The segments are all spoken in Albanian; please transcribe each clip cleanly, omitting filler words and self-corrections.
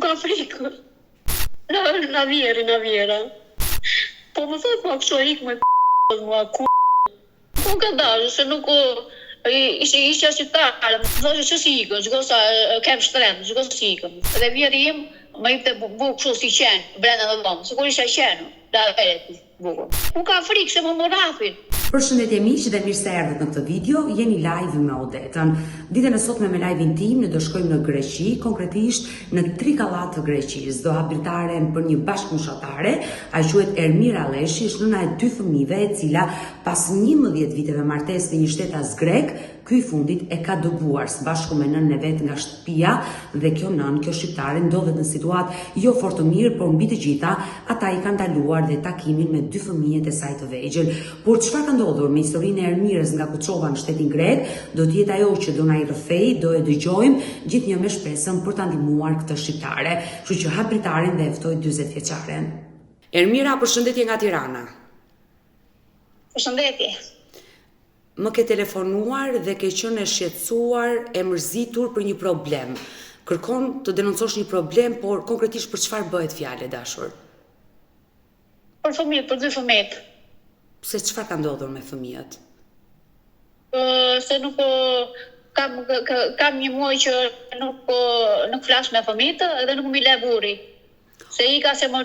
ka frikë. Na vjera. Po më thot ma kështu ikë me mua ku. Po ka dashur se nuk ishte shqiptare, më thoshe që si ikën, çdo sa kem shtrem, çdo si ikën. Dhe vjeri im më jepte bukë kështu si qenë brenda në dhomë, sikur isha qenë. Da bukur. Ku ka frikë se më morafin. Përshëndetje miq dhe mirë se erdhët në këtë video. Jeni live me Odetën. Ditën e sotme me live-in tim ne do shkojmë në Greqi, konkretisht në Trikalla të Greqisë. Do habilitaren për një bashkëmushatare, ai quhet Ermira Leshi, është nëna e 2 fëmijëve, e cila pas 11 viteve martesë në një shtetas grek, ky i fundit e ka dëbuar së bashku me nënën e vet nga shtëpia dhe kjo shqiptare ndodhet në situatë jo fort të mirë, por mbi të gjitha ata i kanë ndaluar dhe takimin me 2 fëmijët e saj të vegjël. Por çfarë ka ndodhur me historinë e Ermirës nga Kuçova në shtetin grek, do të jetë ajo që do na i rrëfej, do e dëgjojmë gjithnjë me shpresën për ta ndihmuar këtë shqiptare. Kështu që hap pritaren dhe e ftoj 40 vjeçaren. Ermira, përshëndetje nga Tirana. Përshëndetje. Më ke telefonuar dhe ke qenë e shqetësuar, e mërzitur për një problem. Kërkon të denoncosh një problem, por konkretisht për çfarë bëhet fjalë, dashur? Për fëmijët, për 2 fëmijët. Pse çfarë ka ndodhur me fëmijët? Se nuk kam një muaj që nuk flas me fëmijët dhe nuk mi le burri. Se i ka se më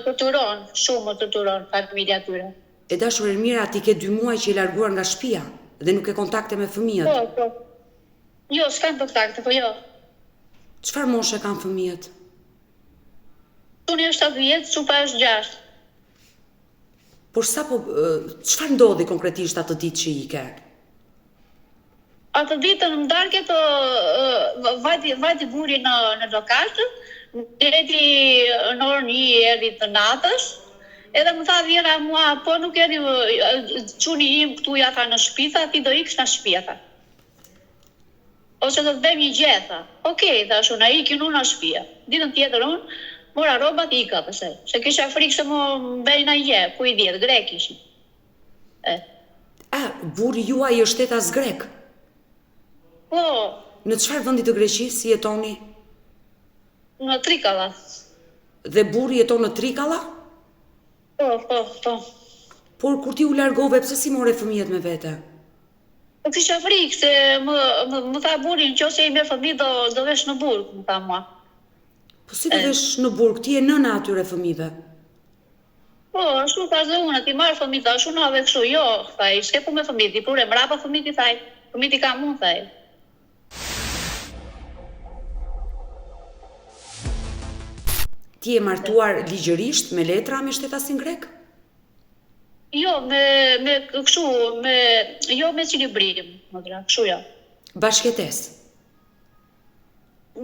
torturon, shumë më torturon familja tyre. E dashur Ermira, ti ke 2 muaj që i larguar nga shtëpia dhe nuk ke kontakte me fëmijët. Po. Jo, s'kam kontakte, po jo. Çfarë moshe kanë fëmijët? Unë është 7 vjetë, Supa është 6. Por çfarë ndodhi konkretisht atë ditë që ike? Atë ditën më darket vajti buri në lokal, deri në orën 1 erdhi të natës. Edhe më tha Vjera mua, po nuk erdhi çuni im këtu ja tha në shtëpi, tha ti do iksh në shtëpi tha. Ose do të bëjmë një gjë tha. Okej, thash unë, ikin unë në shtëpi. Ditën tjetër unë mora rrobat ika pse. Se kisha frikë se më bëj në gjë, ku i diet, grek ishin. Burri juaj është shtetas grek? Po. Në çfarë vendi të Greqisë si jetoni? Në Trikalla. Dhe burri jeton në Trikalla? Po. Por kur ti u largove, pse si more fëmijët me vete? Po kisha frikë se më tha burri, nëse i merr fëmijë do vesh në burg, më tha mua. Po si do vesh në burg? Ti je nëna atyre fëmijëve. Po, ashtu thash dhe unë, ti marr fëmijë, tash unë ave kështu, jo, thaj, s'ke punë me fëmijët, ti pure mrapa fëmijët i thaj, fëmijët i kam unë, thaj. Ti je martuar ligjërisht me letra me shtetasin grek? Jo, jo me cilibrim, mëdra, kështu ja. Bashkëtesë.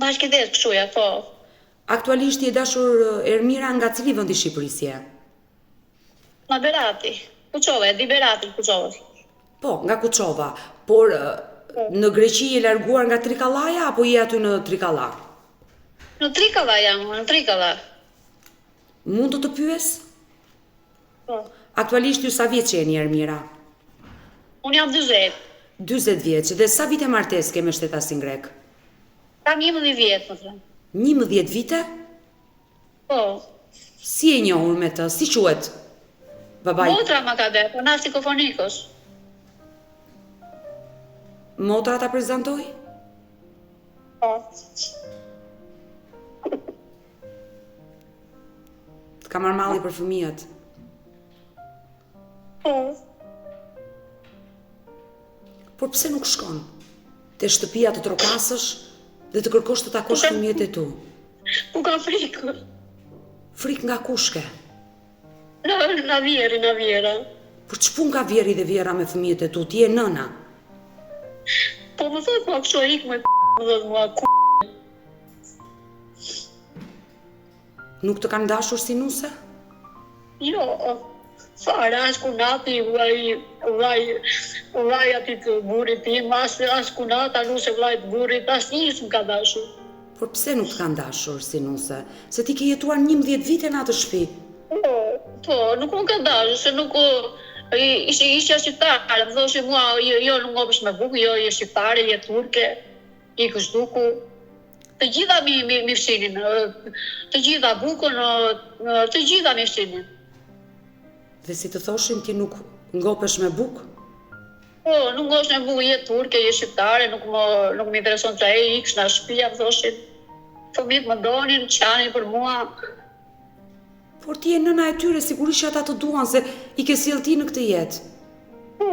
Bashkëtesë, kështu ja, po. Aktualisht je dashur Ermira nga cili vend i Shqipërisë je? Nga Berati, Kuçova, di Berati, Kuçova. Po, nga Kuçova, por në Greqi je larguar nga Trikallaja apo je aty në Trikalla? Në Trikalla jam, në Trikalla. Mund të të pyes? Po. Aktualisht ju sa vjeç jeni Ermira? Unë jam 40. 40 vjeç. Dhe sa vite martesë ke me shtetasin grek? Kam 11 vjetë, më thënë. 11 vite? Po. Si e njohur me të? Si quhet? Babai. Motra më ka dhe, po na psikofonikos. Motra ta prezantoi? Po. Ka marrë malli për fëmijët. Po. Por pse nuk shkon te shtëpia të trokasësh dhe të kërkosh të takosh fëmijët e tu? Ku ka frikë? Frikë nga kushke? Na Vjera. Por ç'pun ka Vjeri dhe Vjera me fëmijët e tu? Ti je nëna. Po më thot, po kështu ik me mua Nuk të kanë dashur si nuse? Jo, fare, as kunati, uvaj ati të burit tim, as kunata, nuse vlajt burit, as njës më ka dashur. Por pse nuk të kanë dashur si nuse? Se ti ke jetuar 11 vite në atë shtëpi. Po, nuk më ka dashur, se nuk ishte shqiptare, më thoshe mua, jo nuk ngopesh me bukë, jo je shqiptare, je turke, i këshduku. Të gjitha mi fshinin, të gjitha bukën, të gjitha mi fshinin. Dhe si të thoshin ti nuk ngopesh me bukë? Po, nuk ngosh me bukë, je turke, je shqiptare, nuk më intereson që e iksh nga shtëpia, më thoshin. Fëmijët më donin, qanin për mua. Por ti e nëna e tyre, sigurisht që ata të duan se i ke sjell ti në këtë jetë. Po.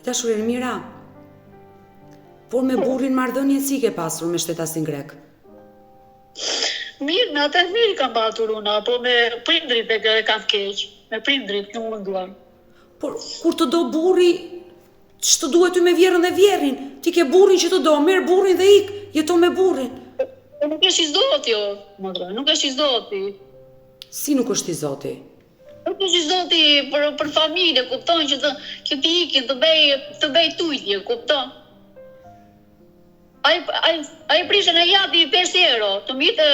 Dashur Ermira, por me burrin marrëdhënie si ke pasur me shtetasin grek? Mirë, me atë mirë kam patur una, po me prindrit e kam keq. Me prindrit nuk më duan. Por kur të do burri, ç'të duhet ty me vjerën dhe vjerrin? Ti ke burrin që të do, merr burrin dhe ik, jeto me burrin. Nuk është i zoti jo, motra, nuk është i zoti. Si nuk është i zoti? Nuk është i zoti për familje, kupton që të ikin, të bëj tujtje, kupton? Ai prishën e japi 5 euro, të mitë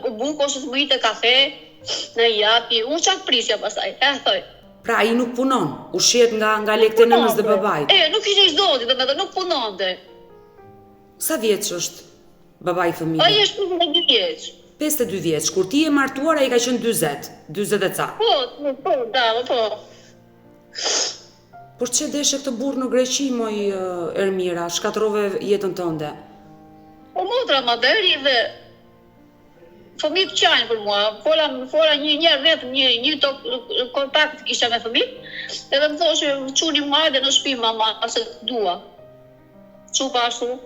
bukë ose të mitë kafe, në japi, unë qatë prisja pasaj, thoj. Pra ai nuk punon, ushqet nga lekët e nënës dhe babait. Nuk ishte i zoti, nuk punonte. Sa vjeç është babai i fëmijës? Ai është 52 vjeç. 52 vjeç, kur ti je martuar ai ka qenë 40 e ca. Po, po. Por çe deshe këtë burr në Greqi, moj Ermira, shkatërrove jetën tënde? Po motra më deri dhe fëmijët qajnë për mua, fola një vetëm një kontakt kisha me fëmijët, edhe më thoshe çuni mua edhe në shtëpi mama, ase dua. Çu ashtu.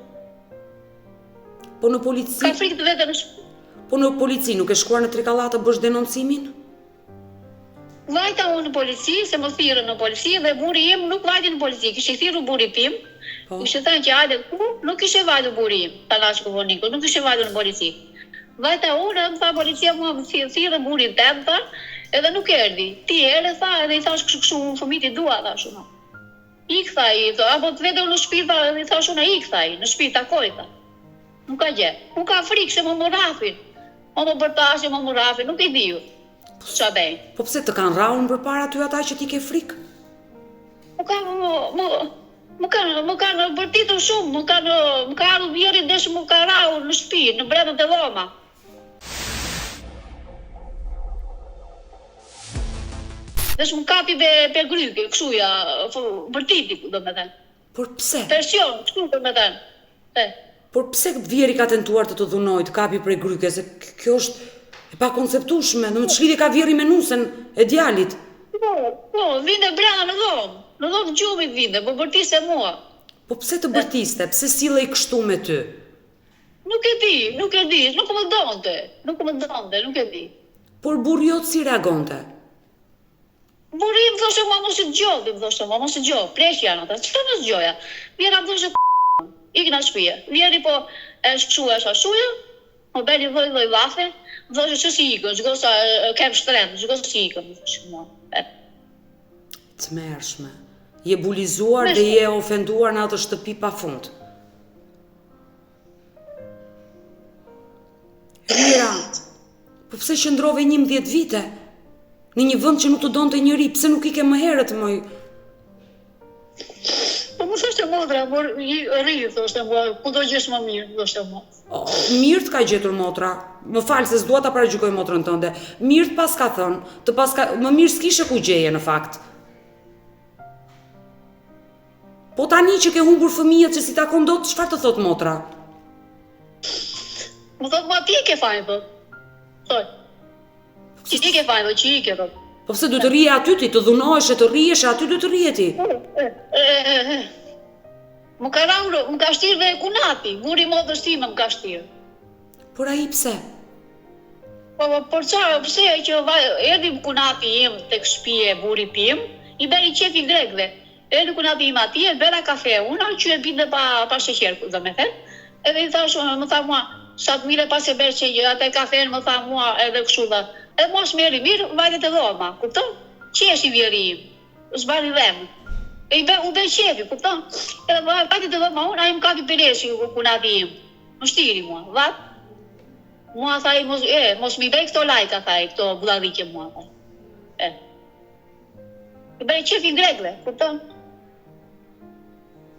Po në polici. Ka frikë të vete në shtëpi. Po në polici nuk e shkuar në Trikalla të bësh denoncimin? Vajta unë në polici, se më thirrën në polici dhe burri im nuk vajti në polici, kishte thirrur burri tim. Kishte thënë që hajde ku, nuk kishte vajtur burri im, Tallash Kuvoniku, nuk kishte vajtur në polici. Vajta unë, më tha policia mua më thirrën burrin tem, tha, edhe nuk erdhi. Ti erdhe, tha, edhe i thash kështu fëmijët i dua, thash unë. Ik tha i, apo të vete unë në shtëpi, tha, i thash unë ik tha i, në shtëpi takoj tha. Nuk ka gjë. Nuk ka frikë se më morafin. Më bërtashin, më morafin, nuk i diu. Qa bej? Po pse të kanë rraun përpara ty ata që ti ke frikë? Më kanë bërtitur shumë, më ka ardhur vjeri desh më ka rraun në shtëpi, në brendën e dhoma. Desh më kapi pe gryke, kështu ja, bërtiti, do me thënë. Por pse? Pension, kështu do me thënë. Por pse vjeri ka tentuar të dhunoj, të kapi prej gryke, se kjo është e pa konceptueshme, në ç'lidhje ka vjerri me nusën e djalit? Po, vinde brenda në dhomë. Në dhomë gjumit vinde, po bërtiste mua. Po pse të bërtiste? Pse sillej kështu me ty? Nuk e di, nuk më donte. Nuk e di. Por burri jot si reagonte? Burri më thoshte mua mos i dëgjoj, pleq janë ata. Çfarë mos dëgjoja? Vjera më thoshte ik në shtëpi. Vjeri po është kështu është ashuja, më bëri lloj vafe, më thoshte ç'si ikën, çgosa kem shtrembë, çgosa si ikën, mua. Të mërshme. Je bulizuar dhe je ofenduar në atë shtëpi pafund. Mira, po pse qëndrove 11 vite? Në një vend që nuk të donte njëri, pse nuk ike më herët, moj? Po më thoshte motra, rri, thoshte mua, ku do gjesh më mirë, thoshte mua. Mirë të ka gjetur motra. Më falë se s'dua ta paragjykoj motrën tënde. Mirë të pas ka thënë, më mirë s'kishe ku gjeje në fakt. Po tani që ke humbur fëmijët që si takon dot, çfarë të thot motra? Më thot mua ti ke fajin, po. Thoj. Ti ke fajin, që i ke, po. Po pse du të rije aty ti, të dhunohesh e të rijesh, aty du të rije ti? Më ka shtirë dhe kunati, guri modës time më ka shtirë. Por ai pse? Por çfarë, pse që erdhi kunati im tek shtëpia e burrit tim, i bëri qefi grekëve. Erdhi kunati im atje, bëra kafe, unë që e binde pa sheqer, do me thënë. Edhe i thash, më tha mua, sa të mire pas e bërë që atë kafen, më tha mua edhe kështu dha. Edhe mua s'meri mirë, vajtet e dhoma, kupton? Qeshi vjeri im, s'bari dhemë. U bë qefi, kupton? Edhe vajtet e dhoma unë, a im kapi pereshi kunati im. Më shtiri mua, vat. Mua tha i, mos mi bëj këto lajka, tha i, këto budalike mua. I bëj qefi grekëve, kupton?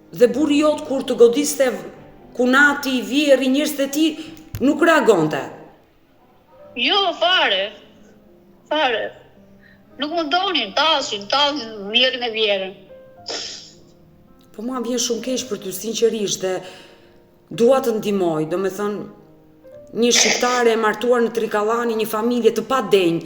Dhe burri jot kur të godiste, kunati, vjerri, njerëzit e tij nuk reagonte. Jo, fare. Nuk më donin, tasin vjerin e vjerën. Po mua vjen shumë keq për ty, sinqerisht, dhe dua të ndihmoj, domethënë një shqiptare e martuar në Trikallani, një familje të padenj,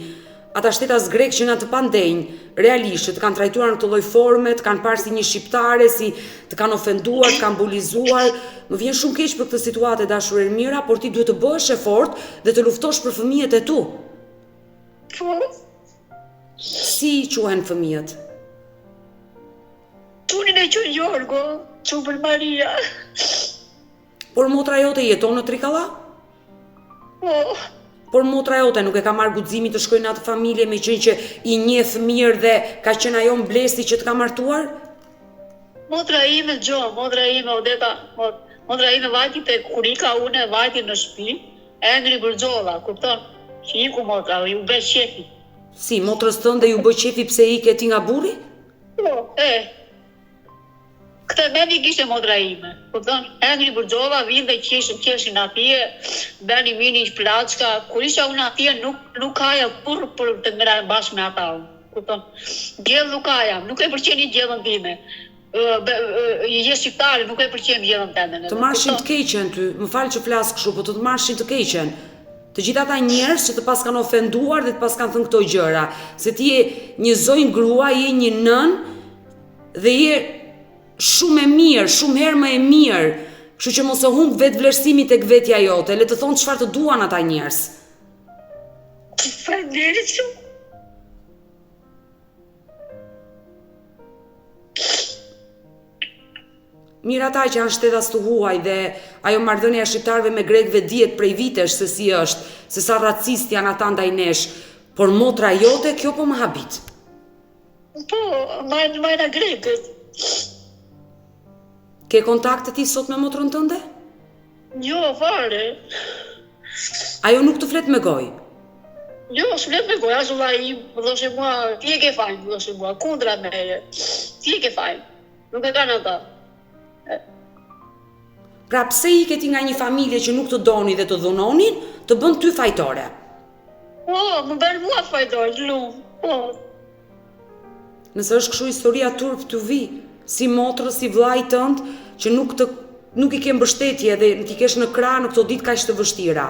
ata shtetas grek që nga të pandenj, realisht, që të kanë trajtuar në këtë lloj forme, të kanë parë si një shqiptare, si të kanë ofenduar, të kanë bulizuar. Më vjen shumë keq për këtë situatë, dashur Ermira, por ti duhet të bëhesh e fortë dhe të luftosh për fëmijët e tu. Po, Si quhen fëmijët? tunin e qënë Jorgo, qënë për Maria. Por motra jote jeton në Trikalla? Po, Por motra jote nuk e ka marrë guximin të shkojnë në atë familje me qenë që i njeh mirë dhe ka qenë ajo mblesti që të ka martuar? motra ime motra ime Odeta, motra ime vajti te kurika, une vajti në shtëpi, Engri Bërxolla, kupton? Që iku motra, ju bë shefi. Si, motrës tënde ju bë qefi pse ike ti nga burri? Po, këtë meni kishte motra ime, kupton? Engri Bërxolla vinte qeshin atje, bëni mini plaçka, kur isha unë atje nuk kaja kurrë për të ngra bashkë me ata, kupton? Gjellë nuk kaja, nuk e pëlqeni gjellën time. Je shqiptare, nuk e pëlqen gjellën tënde. Të marrshin të keqen ty, më fal që flas kështu, po të marrshin të keqen. Të gjithë ata njerëz që të pas kanë ofenduar dhe të pas kanë thënë këto gjëra, se ti je një zonjë grua, je një nën dhe je shumë e mirë, shumë herë më e mirë. Kështu që mos e humb vetë vlerësimin tek vetja jote, le të thonë çfarë të duan ata njerëz. Faleminderit shumë. Mirë ata që janë shtetas të huaj dhe ajo marrëdhënia e shqiptarëve me grekëve dihet prej vitesh se si është, se sa racist janë ata ndaj nesh, por motra jote kjo po më habit. Po, majna grekët. Ke kontakte ti sot me motrën tënde? Jo, fare. Ajo nuk të flet me gojë. Jo, s'flet me goja, zulla im, më dhoshe mua, ti e ke fajnë, më dhoshe mua, kundra meje, ti e ke fajnë, nuk e kanë ata. Pra pse ike ti nga një familje që nuk të doni dhe të dhunonin, të bën ty fajtore? Po, më bërë mua fajtore, lumë, po. Nëse është kështu historia turp të vi, si motrës, si vllai tënd, që nuk i ke mbështetje dhe ti kesh në krah në këto ditë kaq të vështira.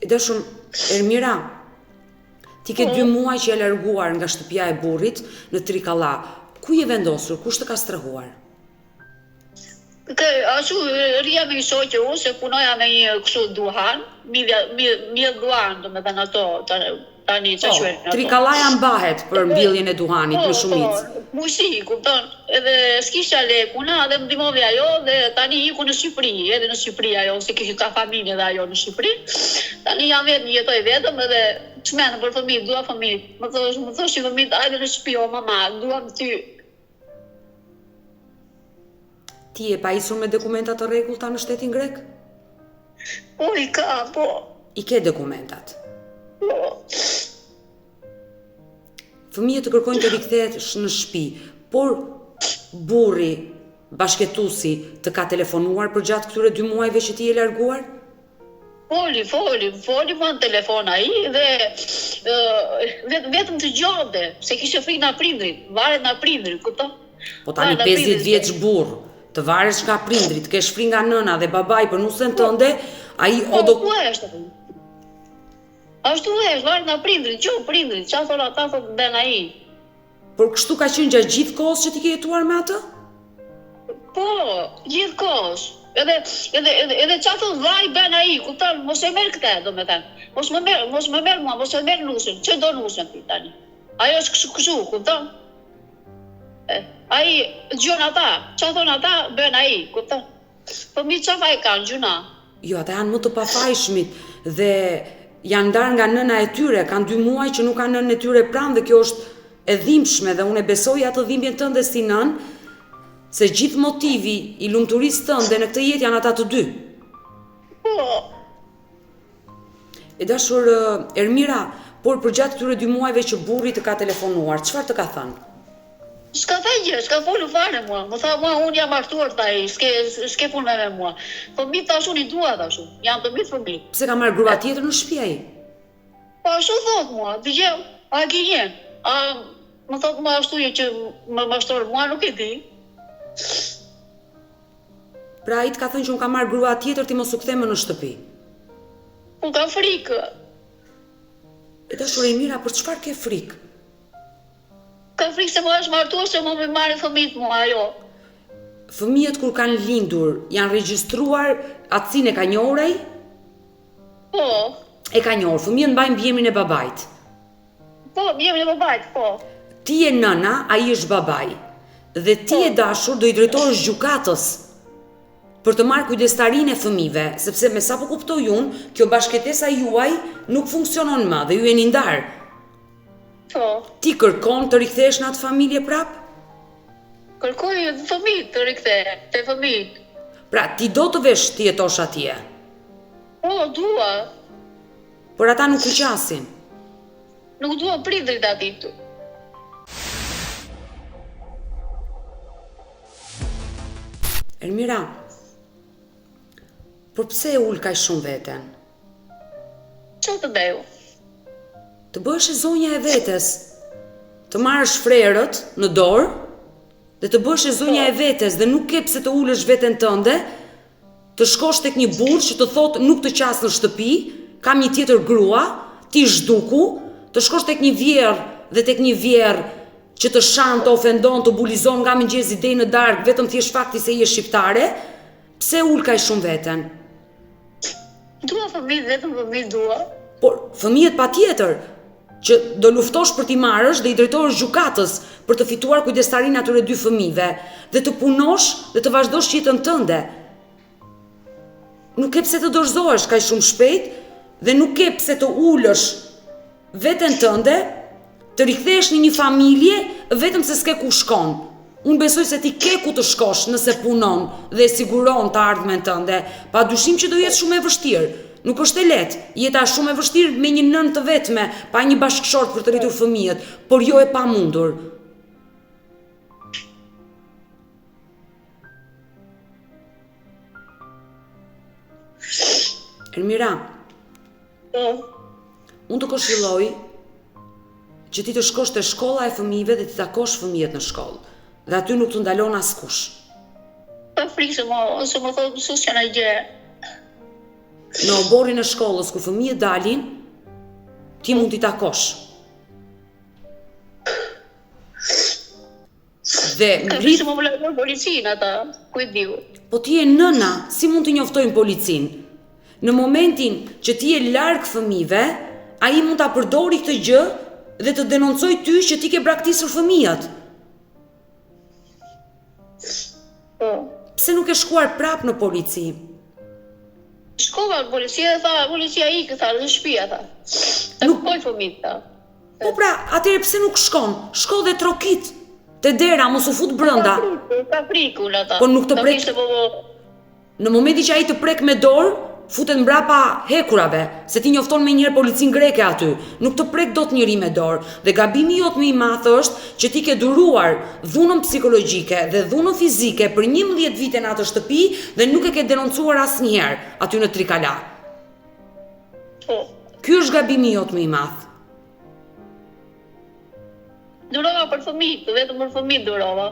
E dashur Ermira, ti ke 2 muaj që e larguar nga shtëpia e burrit në Trikalla. Ku je vendosur? Kush të ka strehuar? Ashtu rria me një shoqe unë, se punoja me një kështu duhan, mjell duhan, do me thënë ato, tani që shuar. Trikallaja mbahet për mbjelljen e duhanit me shumicë. Po, mushi, kupton, edhe s'kisha lekuna, dhe më ndihmoi ajo, dhe tani iku në Shqipëri, edhe në Shqipëri ajo, se kishte ka familje dhe ajo në Shqipëri. Tani jam vetëm, jetoj vetëm, edhe çmend për fëmijë, dua fëmijë. Më thosh fëmijët, hajde në shtëpi, o mama, duam ty. Ti e pa isur me dokumenta të rregullta në shtetin grek? Po, i ka, po. I ke dokumentat. Po. Fëmijët të kërkojnë të rikthehesh në shtëpi, por burri, bashkëtuesi, të ka telefonuar për gjatë këtyre 2 muajve që ti je larguar? Foli më në telefon ai dhe vetëm të gjonte, se kishte frikë nga prindrit, varet nga prindrit, kupton? Po tani 50 vjeç burr, të varesh nga prindrit, të kesh frikë nga nëna dhe babai për nusën tënde, ai odo ku është? Ashtu është, varet nga prindrit, prindrit, çfarë thonë ata thotë bën ai. Por kështu ka qenë gjatë gjithë kohës që ti ke jetuar me atë? Po, gjithë kohës. Edhe çfarë thotë vllai bën ai, kupton? Mos e merr këtë, domethënë. Mos më merr mua, mos e merr nusën. Ç'do nusën ti tani? Ajo është kështu, kupton? Ai gjon ata, çfarë thon ata, bën ai, kupton? Po mi çfarë e kanë gjuna? Jo, ata janë më të pafajshmit dhe janë ndarë nga nëna e tyre, kanë 2 muaj që nuk kanë nënën e tyre pranë dhe kjo është e dhimbshme dhe unë e besoj atë dhimbjen tënde si nën, se gjithë motivi i lumturisë tënde në këtë jetë janë ata të 2. Po. E dashur Ermira, por për gjatë këtyre 2 muajve që burri të ka telefonuar, çfarë të ka thënë? S'ka thënë gjë, s'ka folu fare mua. Më tha mua unë jam martuar tha ai, s'ke punë me mua. Fëmijët tash unë I dua tash. Jam të mirë fëmijë. Pse ka marrë grua tjetër në shtëpi ai? Po ashtu thot mua, dëgjoj, a ke qenë? A më thot mua ashtu që më mashtroi mua, nuk e di. Pra ai të ka thënë që unë ka marrë grua tjetër ti mos u kthe më në shtëpi. Unë kam frikë. E dashuri mira, për çfarë ke frikë? Kam frikë se më është martuar se më marrin fëmijët mua, ajo. Fëmijët kur kanë lindur, janë regjistruar atësinë e ka njohur ai? Po. E ka njohur, fëmijët mbajnë mbiemrin e babait. Po, mbiemrin e babait, po. Ti je nëna, ai është babai. Dhe ti e dashur do I drejtohesh gjykatës për të marrë kujdestarinë e fëmijëve, sepse me sa po kuptoj unë, kjo bashkëtesa juaj nuk funksionon më dhe ju jeni ndarë. Po. Ti kërkon të rikthesh në atë familje prap? Kërkoj fëmijët të rikthehem, te fëmijët. Pra, ti do të vesh të jetosh atje. Po, dua. Por ata nuk kuqasin. Nuk dua prindrit atit. Ermira, por pse e ul kaq shumë veten? Ço të bëj? Të bëhesh e zonja e vetes, të marrësh frerët në dorë dhe të bëhesh e zonja e vetes dhe nuk ke pse të ulësh veten tënde, të shkosh tek një burrë që të thotë nuk të qas në shtëpi, kam një tjetër grua, ti zhduku, të shkosh tek një vjerr dhe tek një vjerr që të shan, të ofendon, të bulizon nga mëngjesi deri në darkë, vetëm thjesht fakti se je shqiptare, pse ul kaq shumë veten? Dua fëmijët, vetëm fëmijët dua. Por fëmijët patjetër, që do luftosh për t'i marrësh dhe I drejtohesh gjykatës për të fituar kujdestarinë atyre dy fëmijëve dhe të punosh dhe të vazhdosh jetën tënde. Nuk ke pse të dorëzohesh kaq shumë shpejt dhe nuk ke pse të ulësh veten tënde, të rikthehesh në një familje vetëm se s'ke ku shkon. Unë besoj se ti ke ku të shkosh nëse punon dhe siguron të ardhmen tënde, padyshim që do jetë shumë e vështirë. Nuk është e lehtë, jeta është shumë e vështirë me një nënë të vetme, pa një bashkëshort për të rritur fëmijët, por jo e pamundur. Ermira, unë të këshilloj që ti të shkosh te shkolla e fëmijëve dhe ti takosh fëmijët në shkollë, dhe aty nuk të ndalon askush. Pa frikë ose më thotë mësues që na gjë. Në oborin e shkollës ku fëmijët dalin, ti mund t'i takosh. Dhe Frikë më vlen policinë ata, ku e diu. Po ti je nëna, si mund të njoftojnë policinë? Në momentin që ti je larg fëmijëve, ai mund ta përdori këtë gjë dhe të denoncoj ty që ti ke braktisur fëmijët. Po. Pse nuk e shkuar prap në polici? Shkova në policia dhe tha, policia ikë, tha, në shtëpia, tha. Nuk poj fëmijët, tha. Po pra, atëherë pse nuk shkon? Shko dhe trokit, te dera, mos u fut brenda. Ka frikë unë ata. Po nuk të prek. Në momentin që ai të prek me dorë, futet mbrapa hekurave, se ti njofton me njëherë policinë greke aty. Nuk të prek dot njëri me dorë. Dhe gabimi jot më I madh është që ti ke duruar dhunën psikologjike dhe dhunën fizike për 11 vite në atë shtëpi dhe nuk e ke denoncuar asnjëherë aty në Trikala. Po. Ky është gabimi jot më I madh. Durova për fëmijët, vetëm për fëmijët durova.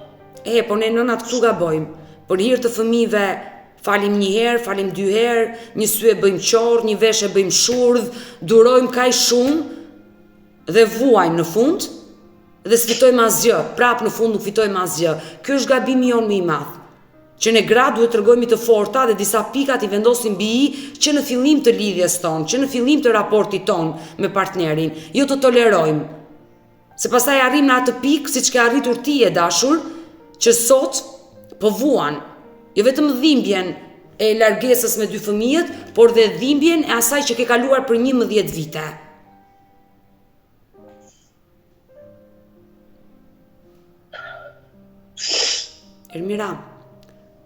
Po ne nënat këtu gabojmë. Për hir të fëmijëve falim një herë, falim 2 herë, një sy e bëjmë qorë, një vesh e bëjmë shurdh, durojmë kaq shumë dhe vuajmë në fund dhe s'fitojmë asgjë, prap në fund nuk fitojmë asgjë. Ky është gabimi jonë më I madh. Që ne gra duhet të rregojmë të forta dhe disa pikat I vendosim mbi I që në fillim të lidhjes tonë, që në fillim të raportit tonë me partnerin, jo të tolerojmë. Se pastaj arrim në atë pikë siç ke arritur ti e dashur, që sot po vuan jo vetëm dhimbjen e largesës me 2 fëmijët, por dhe dhimbjen e asaj që ke kaluar për 11 vite. Ermira,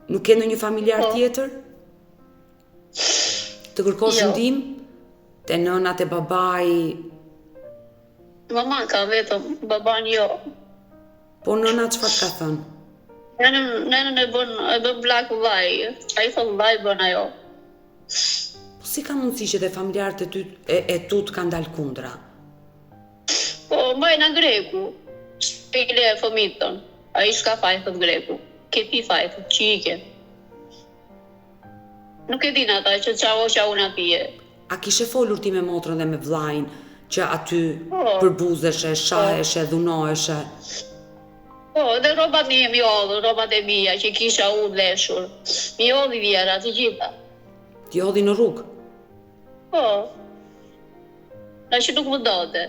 nuk ke ndonjë familjar tjetër? Të kërkosh ndihmë? Te nëna, te babai? Mama ka vetëm, baban jo. Po nëna çfarë ka thënë? Nënën e bën blaku vaj. Ai thon vaj bën ajo. Po si ka mundësi që dhe familjarët e ty e tut kanë dalë kundra? Po mbajnë greku. Spile fëmijën. Ai s'ka fajt greku. Ke ti fajt, çike. Nuk e din ata që qa unë atje. A kishe folur ti me motrën dhe me vllajin që aty përbuzeshe, shaheshe, dhunoheshe? Po, dhe robat një mi odhë, robat e mija që kisha unë leshur. Mi odhë i vjera, të gjitha. Ti odhi në rrugë? Po. Na që nuk më dote.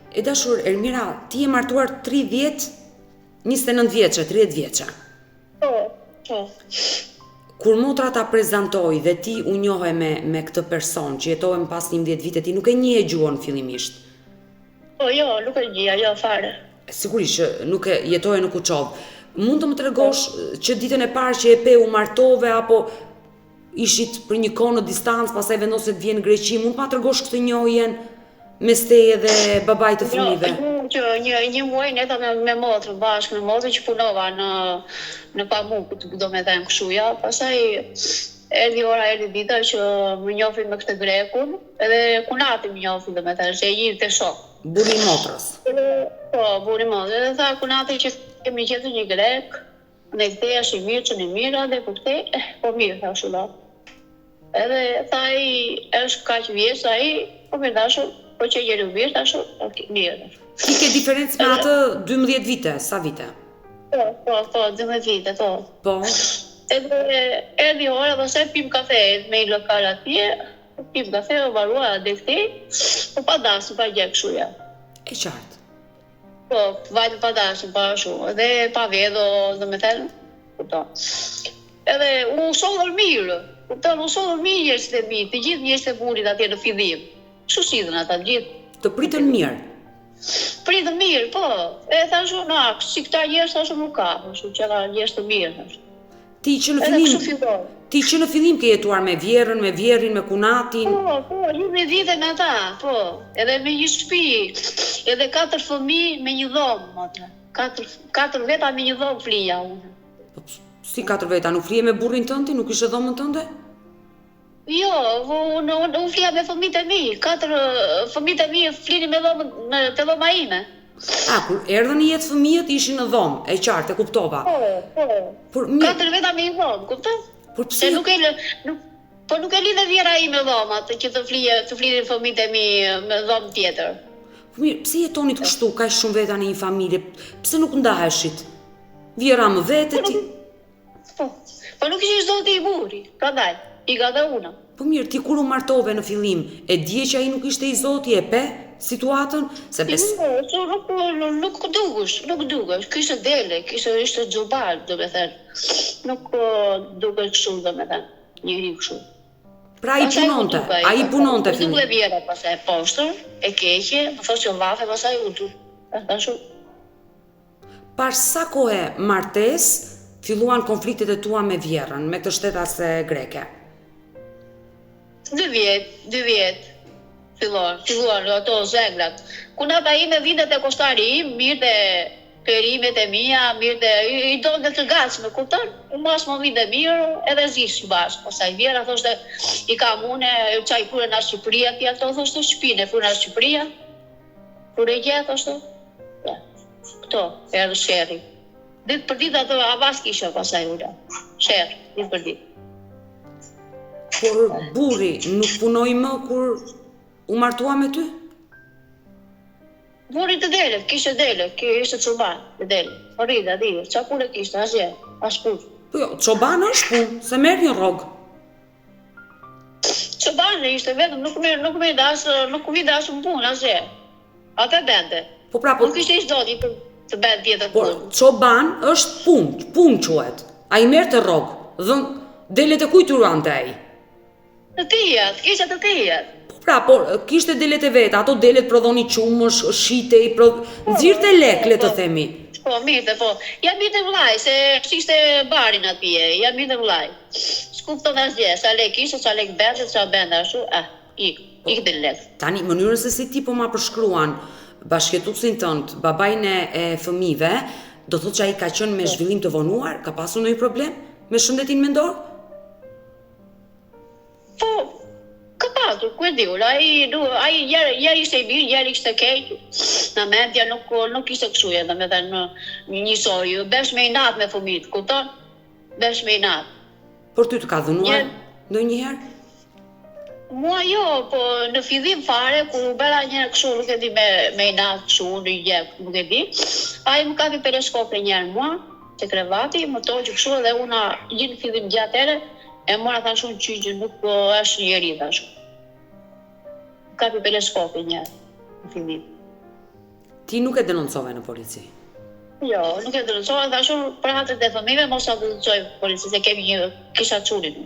E dashur, Ermira, ti e martuar 29 vjeçe, 30 vjeçe. Po. Kur motra ta prezantoi dhe ti u njohe me këtë person që jetohem pas 11 vite, ti nuk e njihe gjuhën fillimisht. Po, jo, nuk e gjia, jo, fare. Sigurisht që nuk e jetoje në Kuçov. Mund të më tregosh që ditën e parë që e pe u martove apo ishit për një kohë në distancë, pastaj vendose të vjen në Greqi, mund pa tregosh këtë njohjen mes teje dhe babait të fëmijëve? Jo, që një muaj neta me motrën, bashkë me motrën që punova në Pamuk, do me thënë këshuja, pastaj erdhi dita që më njofi me këtë grekun, edhe kunati më njofi, do me thënë, që e gjithë të shok. Buri i motrës. Po, buri i motrës. Edhe tha kunati që kemi gjetur një grek, ne ktheja i mirë që në mira dhe po kthej, po mirë tha shulla. Edhe tha ai është kaq vjeç ai, po më dashur, po që jeri mirë tashu, mirë. Ti ke diferencë me atë 12 vite, sa vite? Po, 12 vite, po. Po. Edhe erdhi ora dhe se pim kafe me një lokal atje, pim kafe, o varua dhe këti, po pa dasë, pa gjekë shuja. E qartë. Po, vajtë pa dasë, pa shu, edhe pa vedo, dhe me thënë, kupto. Edhe u sodhër mirë, kupto, u sodhër mirë njërës e mi, të gjithë njërës e burit atje në fillim. Shu sidhën ata, gjithë. Të pritën mirë? Pritën mirë, po. E thashu, si këta njërës, thashu nuk ka, thashu që ka njërës të mirë, thashu. Ti që në fillim ke jetuar me vjerën, me vjerin, me kunatin? Po, një vite me ata, po. Edhe me një shtëpi, edhe 4 fëmijë me një dhomë, motra. 4 veta me një dhomë flija unë. Si 4 veta, nuk flije me burrin tëndi, nuk ishe dhomën tënde? Jo, unë flija me fëmijët e mi. 4 fëmijët e mi flini me dhomën, te dhoma ime. Kur erdhën një jetë fëmijët ishin në dhomë, e qartë, e kuptova. Po. 4 veta me një dhomë, kupton? Por pse nuk e lidhe vjera i me dhomat, që të flinin fëmijët e mi me dhomë tjetër. Po mirë, pse jetonit kështu, kaq shumë veta në një familje? Pse nuk ndaheshit? Vjera më vete ti? Po nuk ishte zoti i buri, prandaj, i ka dhe una. Po mirë, ti kur u martove në fillim, e dje që ai nuk ishte i zoti, e pe situatën? Nuk dukesh, kishte dele, ishte xhobal, do me thënë. Nuk dukesh kështu, do me thënë, njëri kështu. Pra ai punonte fillim. Nuk dhe vjera pasaj poshtër, e keqe, më thosë që vafe, pasaj u du. Pas sa kohë martes, filluan konfliktet e tua me vjerën, me këtë shtetase greke? 2 vjet. Filluan ato zeglat. Kunata ime vinte te kostari im, mirë dhe perimet e mia, mirë dhe i do dhe të gatshme, kupton? Mas më vinte mirë, edhe zish bashkë. Pastaj vjera thoshte, i kam une, çaj pure në Shqipëria, ti ato thoshte shpinë, pure në Shqipëria. Pure gje, thoshte. Këto, erdhë sherri. Ditë për ditë ato avas kisha pasaj ura. Sherr, ditë për ditë. Por burri nuk punoi më kur u martua me ty? Burri të dele, kishte dele, ishte çoban, të dele. Rrida, qa pune kishte, asgjë, as punë. Po jo, çoban është punë, se merr një rrog. Çoban ishte vetëm, nuk më dash në punë, asgjë. Atë bende. Po pra, nuk ishte zoti të bëhet tjetër punë. Por çoban është punë quhet. Ai merr të rrog, delet e kujt urante ai? Të tijat, kishte të tijat. Pra, por kishte delet e vet, ato delet prodhoni qumësh, shitej, nxirte lek, le të themi. Po, mirë, po. Ja mirë të vllai, se kishte barin atje, ja mirë të vllai. S'kupton asgjë, sa lek kishte, sa lek bende, sa bende ashtu, ikte lek. Tani, mënyrën se si ti po ma përshkruan, bashkëtuesin tënd, babain e fëmijëve, do thotë që ai ka qenë me zhvillim të vonuar, ka pasur ndonjë problem me shëndetin mendor? Po, ka pasur, ku e di, ai jeri ishte i mirë, jeri ishte keq, në mendja nuk ishte kështu edhe me dhe në njësoj, besh me inat me fëmijët, kupton? Besh me inat. Por ty të ka dhënuar ndonjëherë? Mua jo, po në fillim fare, kur bëra një kështu, nuk e di me inat kështu, në jep, nuk e di, ai më kapi periskopin njerë mua, te krevati, më toqë kështu edhe una një në fillim gjatë ere, e mora thashun që nuk është njeri thashun. Kapi periskopin njerë, në fillim. Ti nuk e denoncove në polici? Jo, nuk e denoncove, thashun për hatët e fëmijëve, mos ta denoncoj polici, se kemi një kisha çurin.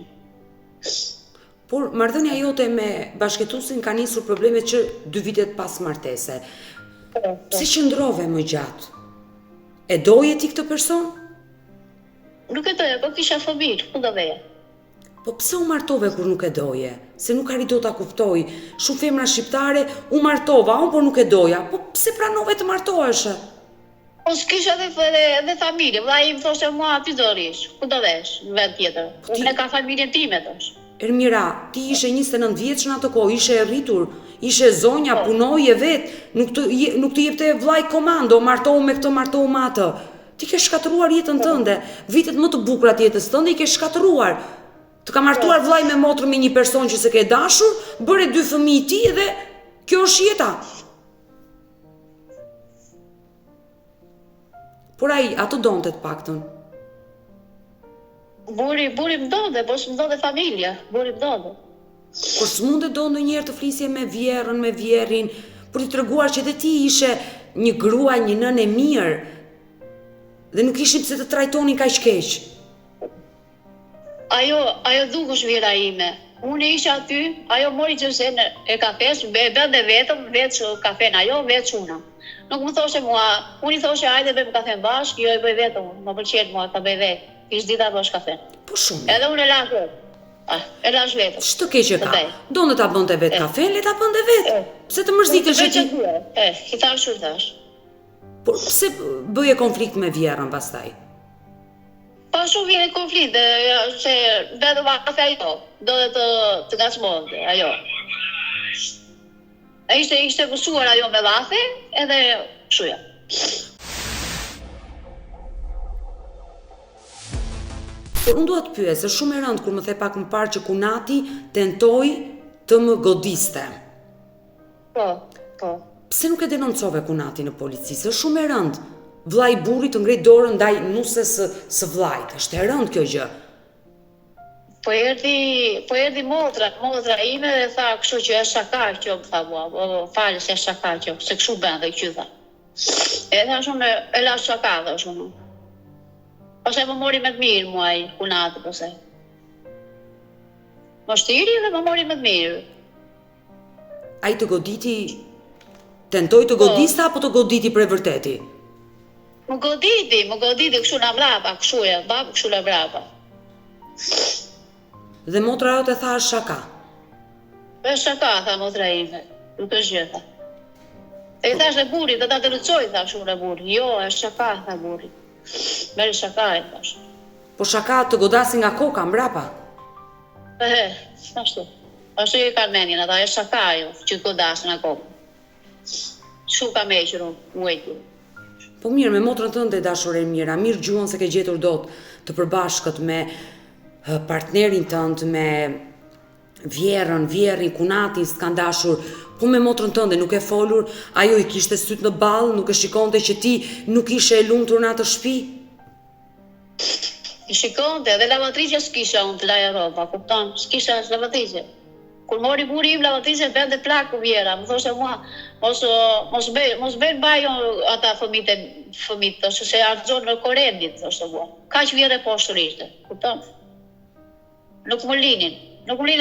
Por marrëdhënia jote me bashkëtuesin ka nisur probleme që 2 vitet pas martese. Pse qëndrove më gjatë? E doje ti këtë person? Nuk e doja, po kisha fëmijë, ku do veja? Po pse u martove kur nuk e doje? Se nuk arrito ta kuptoj. Shumë femra shqiptare u martova, unë por nuk e doja. Po pse pranove të martoheshe? Po s'kisha edhe familje, vllai im thoshte mua ti do rish, ku do vesh, në vend tjetër. Unë ka familjen time thosh. Ermira, ti ishe 29 vjeç në atë kohë, ishe e rritur, ishe zonja, punoje vet, nuk të jepte vllai komando, martohu me këtë, martohu me atë. Ti ke shkatëruar jetën tënde, vitet më të bukura të jetës tënde i ke shkatëruar. Të ka martuar vllai me motrë me një person që se ke dashur, bëre 2 fëmijë ti dhe kjo është jeta. Por ai ato donte të paktën. Buri më donte, po s'më donte familja, buri më donte. Por s'mund të do ndonjëherë të flisje me vjerrën, me vjerin, për t'i treguar që edhe ti ishe një grua, një nënë e mirë, dhe nuk ishim pse të trajtonin kaq keq. Ajo dukush vjera ime. Unë isha aty, ajo mori gjësen e kafes, bënde vetëm, veç kafen ajo, veç una. Nuk më thoshe mua, unë i thoshe hajde bëjmë kafen bashkë, jo e bëj vetëm, më pëlqen mua ta bëj vetë. Kish dita bësh kafen. Po shumë. Edhe unë e lash vetë. E lash vetëm. Ç'të keqe ka? Donte ta bënte vetë kafen, le ta bënte vetë. Pse të mërzitesh ti? I thash. Por pse bëje konflikt me vjerrën pastaj? Pa shumë vjen konflikt, se vetëm kafe ajo, do të gazmonte, ajo. E ishte mësuar ajo me vafe, edhe shuja. Por unë dua të pyes, është shumë e rëndë kur më the pak më parë që Kunati tentoi të më godiste. Po. Pse nuk e denoncove Kunati në polici? Është shumë e rëndë. Vllai burrit të ngrej dorën ndaj nuses së vllajt. Është e rëndë kjo gjë. Po erdhi motra ime dhe tha kështu që është shaka kjo, më tha mua, falë se është shaka kjo, se kështu bën dhe që tha. E tha shumë e la shaka dhe shumë. Ose më mori me të mirë muaj, Kunati, pëse. Më shtiri dhe më mori me të mirë. Ai të goditi, tentoi të godiste apo të goditi për e vërteti? Më goditi, kështu në mrapa, kështu e, babë kështu në mrapa. Dhe motra jote tha është shaka? Është shaka, tha motra ime, nuk është gjë, tha. E i thash dhe buri, do ta dërëcoj, tha shumë e buri. Jo, është shaka, tha buri. Meri shaka e thash. Po shaka të godasi nga koka, mbrapa? Ashtu. Ashtu e ka menin, ata e shaka jo, që të godasi nga koka. Shu ka meqër uajtju. Po mirë, me motrën tënde dashur Ermira, mirë gjuhën se ke gjetur dot të përbashkët me partnerin tënd, me vjerrin, Kunatin, s'kan dashur, po me motrën tënde nuk e folur, ajo i kishte syt në ball, nuk e shikonte që ti nuk ishe e lumtur në atë shtëpi? I shikonte, edhe lavatriqe s'kisha unë të laja rroba, kupton? S'kisha as lavatriqe. Kur mori buri im lavatriqe bënte plaku vjera, më thoshte mua, mos bëj bajo ata fëmijët, se arxon në korrendit, thoshte mua. Kaq vjerë poshtë ishte, kupton? Nuk më linin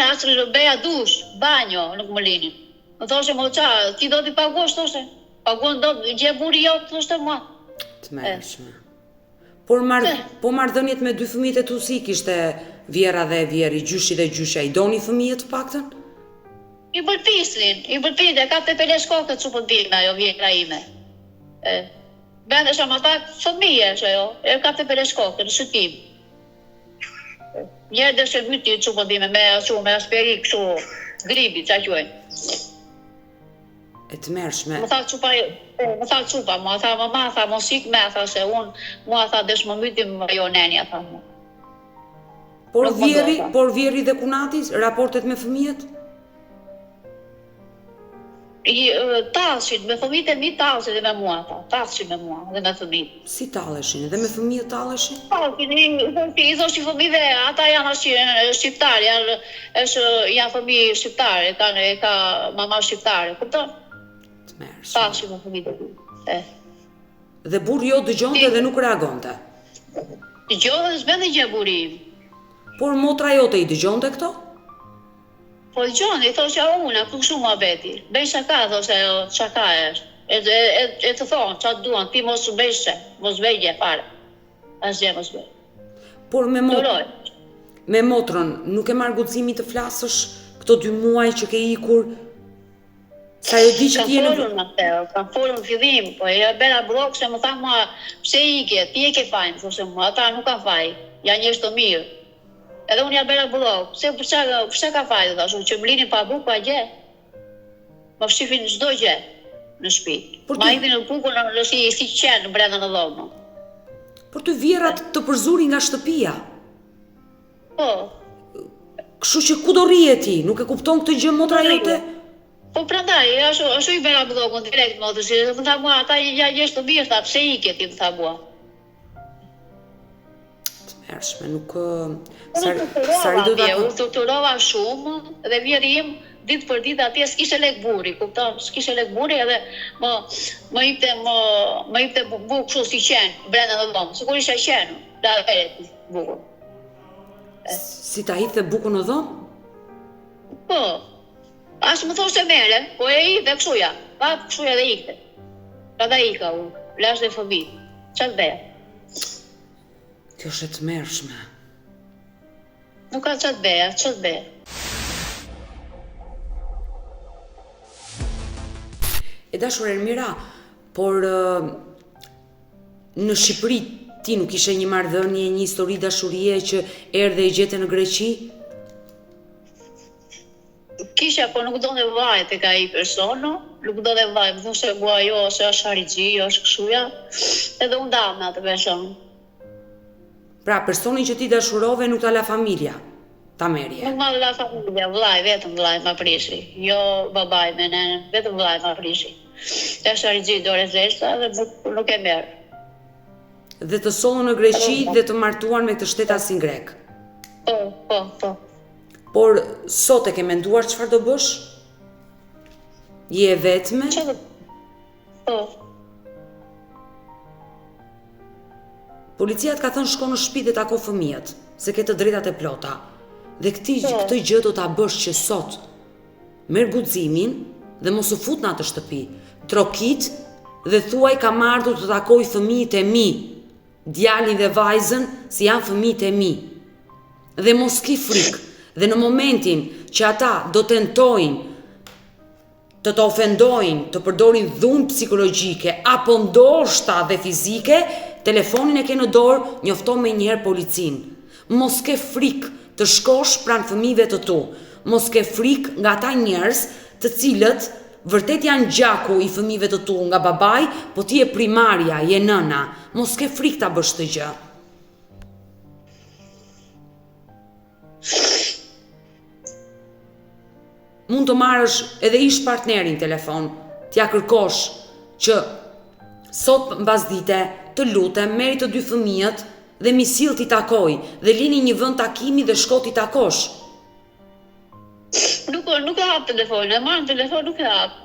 as të bëja dush, banjo, nuk më linin. Më thoshe, mo qa, ti do t'i pagosh, thoshe. Pagon do të gje buri jo, thoshte mua. Të mërshme. Por marrëdhëniet me 2 fëmijët e tu si kishte vjera dhe vjeri, gjyshi dhe gjysha, i doni fëmijët të paktën? I bërtisin, e ka të peleskokët që pëndime, ajo vjekra ime. Bende shumë ata fëmije që ajo, e ka të peleskokët, në shëtim. Njerë dhe se vyti që pëndime, me asperi kështu gribi, që a qojnë. E të mërshme. Më tha qupa, më tha mama, tha mos ik me, tha se unë, mua tha desh më mytim ajo nenja, tha mu. Por vjeri dhe kunati, raportet me fëmijet? Talëshin, me fëmijët e mi talëshin dhe me mua, talëshin me mua dhe me fëmijët. Si talëshin, dhe me fëmijët talëshin? Talëshin, i thoshin fëmijëve, ata janë shqiptarë, janë fëmijë shqiptare, ka mama shqiptare, kupton? Të mërshme. Talëshin me fëmijët e. Dhe burri jo dëgjonte dhe nuk reagonte? Dëgjonte dhe s'bende gjë burri im. Por motra jote i dëgjonte këto? Po dëgjonte, i thosha unë, ku shumë ma beti. Bëj shaka, thosha jo, shaka është. E të thonë, qatë duan, ti mos bëjshë, mos bëjgje fare. Asgjë mos bëj. Por me motrën, nuk e marrë guximi të flasësh këto 2 muaj që ke ikur? Sa e di që ti Kam folur në fillim, po e bera blok se më tha mua, pse ike, ti e ke fajnë, thoshe mua, ata nuk ka faj, janë njështë të mirë. Edhe unë ja bera blok, pse ka faj, thashu, që më lini pa buk, pa gje. Më fshifin çdo gjë në shtëpi. Ma idhin në bukën në si qenë brenda në dhomë. Por të vjerat të përzuri nga shtëpia. Po. Kështu që ku do rije ti, nuk e kupton këtë gjë motra jote? Po prandaj, ashtu i bera blokun direkt motrës, më tha mua, ata jeshtë të mirë, tha, pse ike ti, më tha mua. Ershme, nuk... Unë strukturova shumë dhe vjeri im ditë për ditë atje s'kishe lek buri, kupton? S'kishe lek buri edhe më ipte bukë kështu si qenë brenda në dhomë, sikur isha qenë, da eret bukën. Si ta hithe bukën në dhomë? Po, ashtë më thoshte mere, po e i dhe këshuja, pa këshuja dhe ikte. Ka da ika unë, lash dhe fëmi, qatë beja. Kjo është e të mërshme. Nuk ka qatë beja. E dashur Ermira, por në Shqipëri ti nuk ishe një marrëdhënie, një histori dashurie që erdhe i gjete në Greqi? Kisha, po nuk do dhe vaj të ka i personu, nuk do dhe vaj, më thoshe bua jo, ose është harigji, është këshuja, edhe unë dalë me atë personu. Pra, personin që ti dashurove nuk ta la familja, ta merje. Nuk ma la familja, vlaj, vetëm vlaj ma prishi. Jo babaj me nenën, vetëm vlaj ma prishi. Të është harigji dore zeshta dhe nuk e merë. Dhe të sollën në Greqi dhe të martuan me këtë shtetasin grek. Po. Por, sot e ke menduar çfarë do bësh? Je e vetme? Po. Policia ka thënë shko në shtëpi dhe tako fëmijët, se ke të drejtat e plota. Dhe këtë gjë do ta bësh që sot merr guximin dhe mos u fut në atë shtëpi. Trokit dhe thuaj kam ardhur të takoj fëmijët e mi, djalin dhe vajzën si janë fëmijët e mi. Dhe mos ki frikë. Dhe në momentin që ata do tentojnë të ofendojnë, të përdorin dhunë psikologjike apo ndoshta dhe fizike, telefonin e ke në dorë, njofto me njëherë policin. Mos ke frikë të shkosh pranë fëmijëve të tu. Mos ke frikë nga ata njerëz të cilët vërtet janë gjaku i fëmijëve të tu nga babai, po ti je primarja, je nëna. Mos ke frikë ta bësh këtë gjë. Mund të marrësh edhe ish partnerin telefon, t'ja kërkosh që sot mbasdite të lutem, merri të 2 fëmijët dhe mi sill t'i takoj dhe lini një vend takimi dhe shko t'i takosh. Nuk e hap telefonin, e marrën telefon, nuk e hap.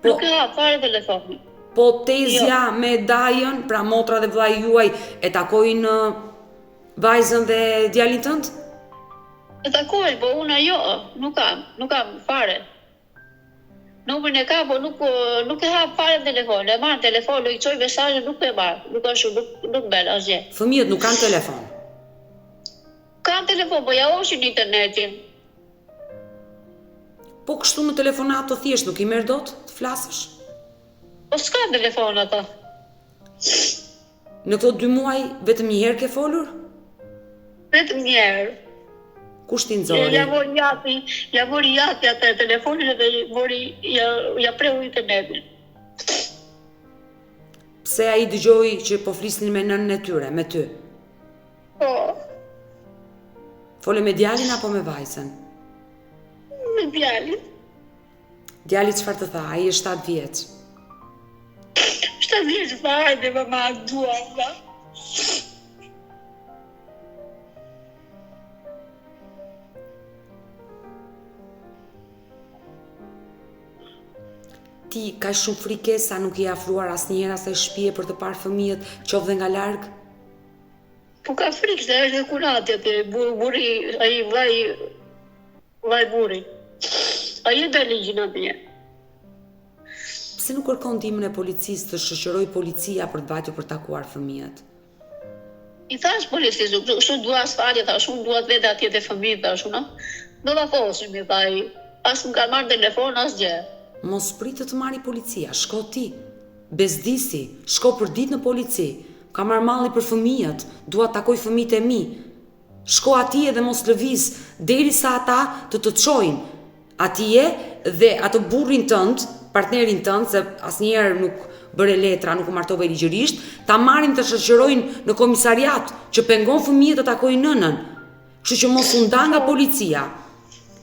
Nuk e hap fare telefonin. Po Tezja me Dajën, pra motra dhe vllai juaj, e takojnë vajzën dhe djalin tënd? E takoj, po unë jo, nuk kam fare. Numrin e ka, po nuk e hap fare telefon. E marr telefon, i çoj mesazhe, nuk e marr. Nuk bën asgjë. Fëmijët nuk kanë telefon. Kanë telefon, po ja oshin internetin. Po kështu në telefonat të thjesht nuk I merr dot të flasësh? Po s'ka telefon ata. Në këto 2 muaj vetëm një herë ke folur? Vetëm një herë. Kush t'i nxori? Ja mori jati atë telefonin dhe ja preu internetin. Pse ai dëgjoi që po flisnin me nënën e tyre, me ty? Po, Fole me djalin apo me vajzën? me djalin. Djali çfarë të tha? Ai është 7 vjeç. 7 vjeç tha, hajde mama, dua nga. Ti ka shumë frikë sa nuk I afruar asnjëherë asaj shtëpie për të parë fëmijët, qoftë nga larg? Po ka frikë, se është dhe kurati atje, burri, ai vaj burri. Ai e da ligjin atje. Pse nuk kërkon ndihmën e policisë të shoqëroj policia për të vajtur për takuar fëmijët? I thash policisë, kështu dua asfalje, thash, unë dua të vete atje te fëmijët, thash, unë. Do ta fosim, I tha ai. As më ka marrë telefon, as gjë. Mos pritë të marri policia, shko ti. Bezdisi, shko për ditë në polici. Ka marrë malli për fëmijët, dua të takoj fëmijët e mi. Shko atje dhe mos lëviz, derisa ata të çojnë. Atje dhe atë burrin tënd, partnerin tënd, se asnjëherë nuk bëre letra, nuk u martove ligjërisht, ta marrin të shoqërojnë në komisariat që pengon fëmijët të takojnë nënën. Kështu që mos u nda nga policia.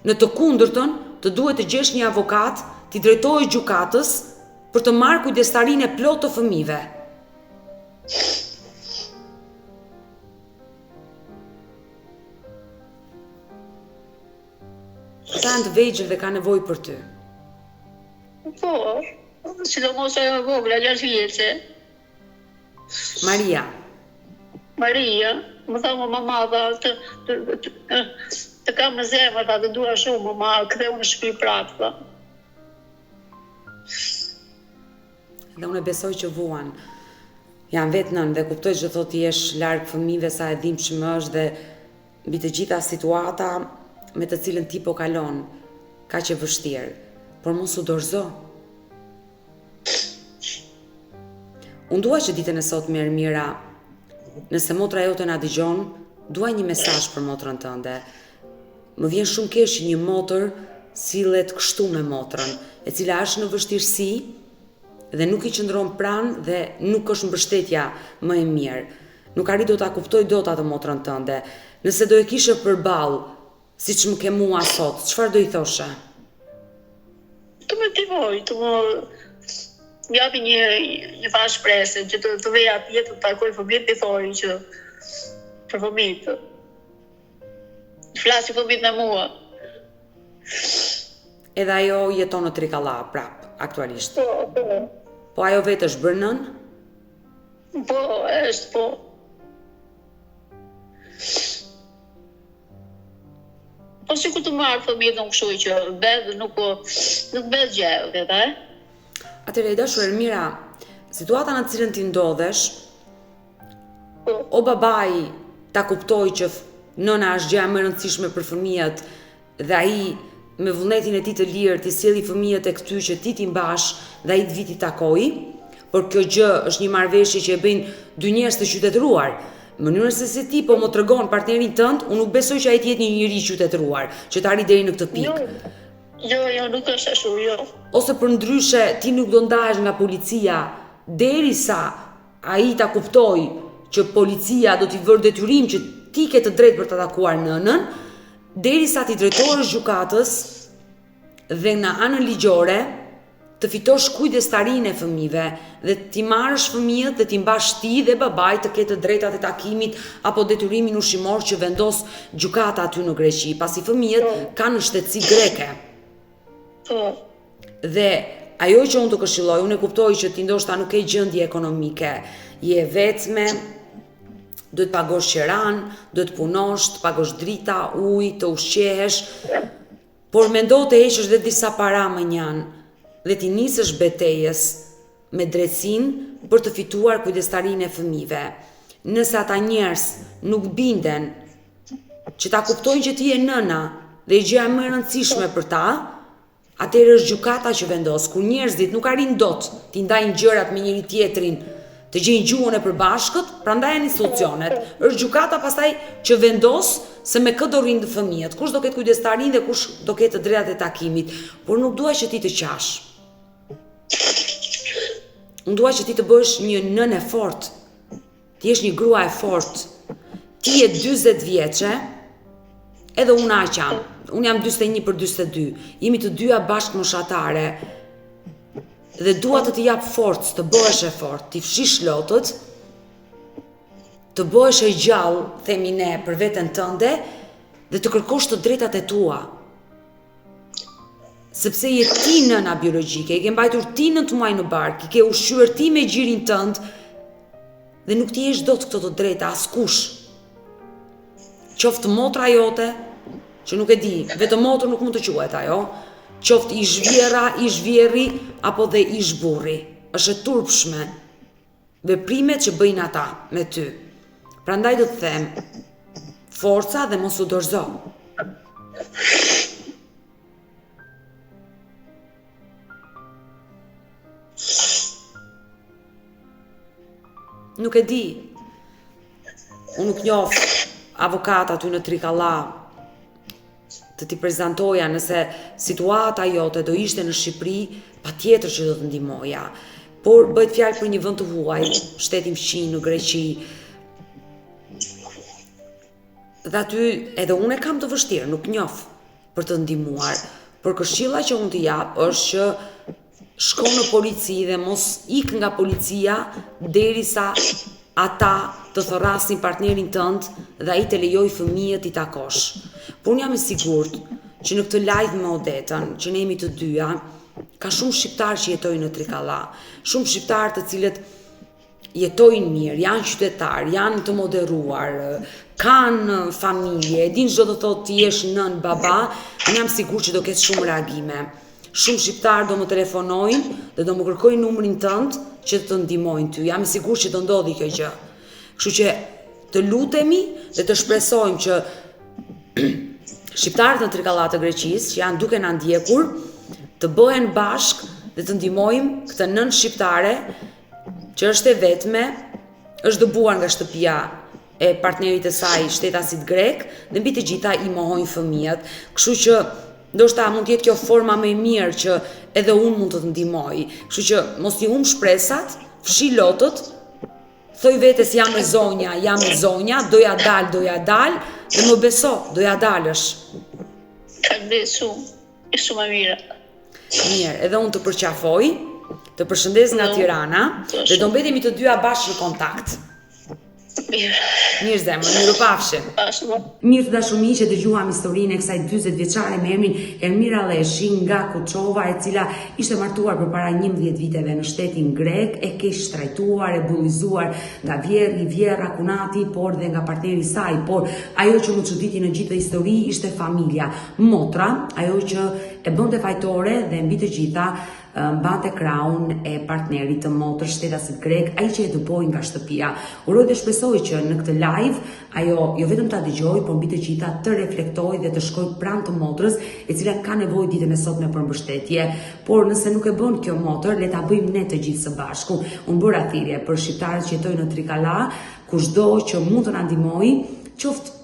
Në të kundërtën, të duhet të gjesh një avokat, t'i drejtohesh gjykatës për të marrë kujdestarinë e plotë të fëmijëve. Ata janë të vegjël dhe ka nevojë për ty. Po, sidomos ajo e vogla, 6 vjeçe. Maria, më tha mama, të kam në zemër, të dua shumë, mama, ktheu në shtëpi prapë, tha. Dhe unë besoj që vuan. Janë vetë nën dhe kuptoj që thotë jesh larg fëmijëve sa e dhimbshëm është dhe mbi të gjitha situata me të cilën ti po kalon, kaq e vështirë, por mos u dorëzo. Unë dua që ditën e sotme Ermira, nëse motra jote na dëgjon, dua një mesazh për motrën tënde. Më vjen shumë keq që një motër sillet kështu me motrën, e cila është në vështirësi dhe nuk I qëndron pranë dhe nuk është mbështetja më e mirë. Nuk arrit do ta kuptoj dot atë motrën tënde. Nëse do e kishe përballë, siç më ke mua sot, çfarë do I thoshe? Të më ndihmoj, të më japi një farë shpresë, që të vej atje të takoj fëmijët, të thoj që për fëmijët. Flasi fëmijët me mua. Edhe ajo jeton në Trikalla prap, aktualisht. Po. Po ajo vetë është bërë nën? Po, është, po. Po si ku të marrë fëmijët në kështu që bedh nuk bedh gjë, vetë, Atëre e dashur Ermira, situata në cilën ti ndodhesh, o babai ta kuptoj që nëna është gjë më e rëndësishme për fëmijët dhe ai me vullnetin e tij të lirë ti sjelli fëmijët e këty që ti mbash dhe ai të viti takoi, por kjo gjë është një marrëveshje që e bëjnë 2 njerëz të qytetëruar. Mënyrën se si ti po më tregon partnerin tënd, unë nuk besoj që ai të jetë një njerëz i qytetëruar, që të arrijë deri në këtë pikë. Jo, nuk është ashtu, jo. Ose për ndryshe ti nuk do ndahesh nga policia derisa ai ta kuptoj që policia do t'i vërë detyrim që ti ke të drejtë për të takuar nënën, derisa ti drejtohesh gjykatës dhe në anën ligjore të fitosh kujdestarinë e fëmijëve dhe ti marrësh fëmijët dhe ti mbash ti dhe babai të ketë të drejtat e takimit apo detyrimin ushqimor që vendos gjykata aty në Greqi, pasi fëmijët kanë shtetësi greke. Po. Dhe ajo që unë të këshilloj, unë e kuptoj që ti ndoshta nuk ke gjendje ekonomike, je vetme, duhet pagosh qiran, duhet punosh, të pagosh drita, ujë, të ushqehesh, por mendo të heqësh dhe disa para më njanë dhe ti nisësh betejës me drejtsinë për të fituar kujdestarinë e fëmijëve. Nëse ata njerëz nuk binden që ta kuptojnë që ti je nëna dhe gjëja më e rëndësishme për ta, atëherë është gjykata që vendos. Kur njerëzit nuk arrin dot t'i ndajnë gjërat me njëri tjetrin, të gjejnë gjuhën e përbashkët, prandaj janë institucionet. Është gjykata pastaj që vendos se me kë do rrinë fëmijët, kush do ketë kujdestarin dhe kush do ketë të drejtat e takimit, por nuk dua që ti të qash. Unë dua që ti të bësh një nënë e fortë. Ti jesh një grua e fortë. Ti je 40 vjeçe, edhe unë aq jam. Unë jam 41 për 42. Jemi të dyja bashkëmoshatare. Dhe dua të jap forcë, të bëhesh e fortë, ti fshish lotët, të bëhesh e gjallë, themi ne, për veten tënde, dhe të kërkosh të drejtat e tua. Sepse je ti nëna biologjike, i ke mbajtur ti 9 muaj në bark, i ke ushqyer ti me gjirin tënd, dhe nuk ti jesh dot këto të drejta askush. Qoftë motra jote, që nuk e di, vetëm motër nuk mund të quhet ajo, qoftë i zhvjera, i zhvjeri, apo dhe i zhburri. Është e turpshme veprimet që bëjnë ata me ty. Prandaj do të them, forca dhe mos u dorëzo. Nuk e di. Unë nuk njoh avokata aty në Trikalla të t'i prezantoja nëse situata jote do ishte në Shqipëri, patjetër që do të ndihmoja. Por bëhet fjalë për një vend të huaj, shtetin fqin në Greqi. Dhe aty edhe unë e kam të vështirë, nuk njoh për të ndihmuar. Por këshilla që unë t'i jap është që shko në polici dhe mos ik nga policia derisa ata të thorrasin partnerin tënd dhe ai të lejoj fëmijët i takosh. Por unë jam e sigurt që në këtë live me Odetën, që ne jemi të dyja, ka shumë shqiptarë që jetojnë në Trikalla, shumë shqiptarë të cilët jetojnë mirë, janë qytetarë, janë të moderuar, kanë familje, din çdo të thotë ti jesh nën, baba, unë jam sigurt që do ketë shumë reagime. Shumë shqiptarë do më telefonojnë dhe do më kërkojnë numrin tënd që të ndihmojnë ty. Jam i sigurt që do ndodhi kjo gjë. Kështu që të lutemi dhe të shpresojmë që shqiptarët në Trikalla të Greqisë, që janë duke na ndjekur, të bëhen bashkë dhe të ndihmojmë këtë nën shqiptare që është e vetme, është dëbuar nga shtëpia e partnerit të saj, shtetasit grek, dhe mbi të gjitha i mohojnë fëmijët. Kështu që ndoshta mund të jetë kjo forma më e mirë që edhe unë mund të të ndihmoj. Kështu që mos i humb shpresat, fshi lotët, thoj vetes jam e zonja, doja dal, dhe më beso, doja dalësh. Shumë e mirë. Mirë, edhe unë të përqafoj, të përshëndes nga Tirana, dhe do mbetemi të dyja bashkë në kontakt. Mirë zemër, mirupafshim. Mirë të dashur miq, që dëgjuam historinë e kësaj 40 vjeçare me emrin Elmira Leshi nga Kuçova, e cila ishte martuar përpara 11 viteve në shtetin grek, e keq trajtuar, e bullizuar nga vjerra Kunati, por dhe nga partneri i saj. Por ajo që më çuditi në gjithë histori ishte familja, motra, ajo që e bënte fajtore dhe mbi të gjitha mbante kraun e partnerit të motrës, shtetasit grek, ai që e dëboi nga shtëpia. Uroj dhe shpresoj që në këtë live ajo jo vetëm ta dëgjoj, por mbi të gjitha të reflektoj dhe të shkoj pranë të motrës, e cila ka nevojë ditën e sotme për mbështetje. Por nëse nuk e bën kjo motër, le ta bëjmë ne të gjithë së bashku. Unë bëra thirrje për shqiptarët që jetojnë në Trikalla, kushdo që mund të na ndihmojë, qoftë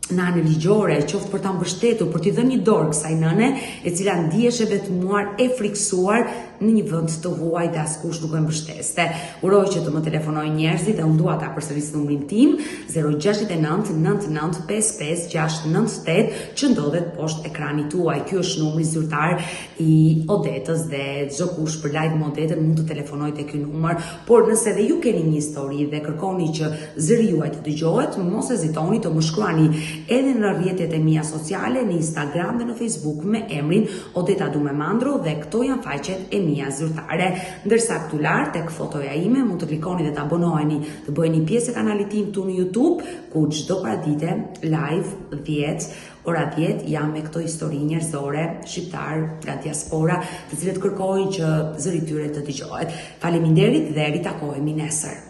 në anë ligjore, qoftë për ta mbështetur, për t'i dhënë një dorë kësaj nëne, e cila ndihesh e vetmuar, e friksuar në një vend të huaj dhe askush nuk e mbështeste. Uroj që të më telefonojnë njerëzit dhe unë dua ta përsëris numrin tim 069 99 55 698 që ndodhet poshtë ekranit tuaj. Ky është numri zyrtar i Odetës dhe çdo kush për live me Odetën mund të telefonojë te ky numër, por nëse dhe ju keni një histori dhe kërkoni që zëri juaj të dëgjohet, mos hezitoni të më shkruani edhe në rrjetet e mia sociale, në Instagram dhe në Facebook me emrin Odeta Dumemandro, dhe këto janë faqet e mia zyrtare. Ndërsa këtu lart tek fotoja ime mund të klikoni dhe të abonoheni, të bëheni pjesë e kanalit tim këtu në YouTube, ku çdo paradite live 10 ora 10 jam me këto histori njerëzore, shqiptar nga diaspora, të cilët kërkojnë që zëri tyre të dëgjohet. Faleminderit dhe ritakohemi nesër.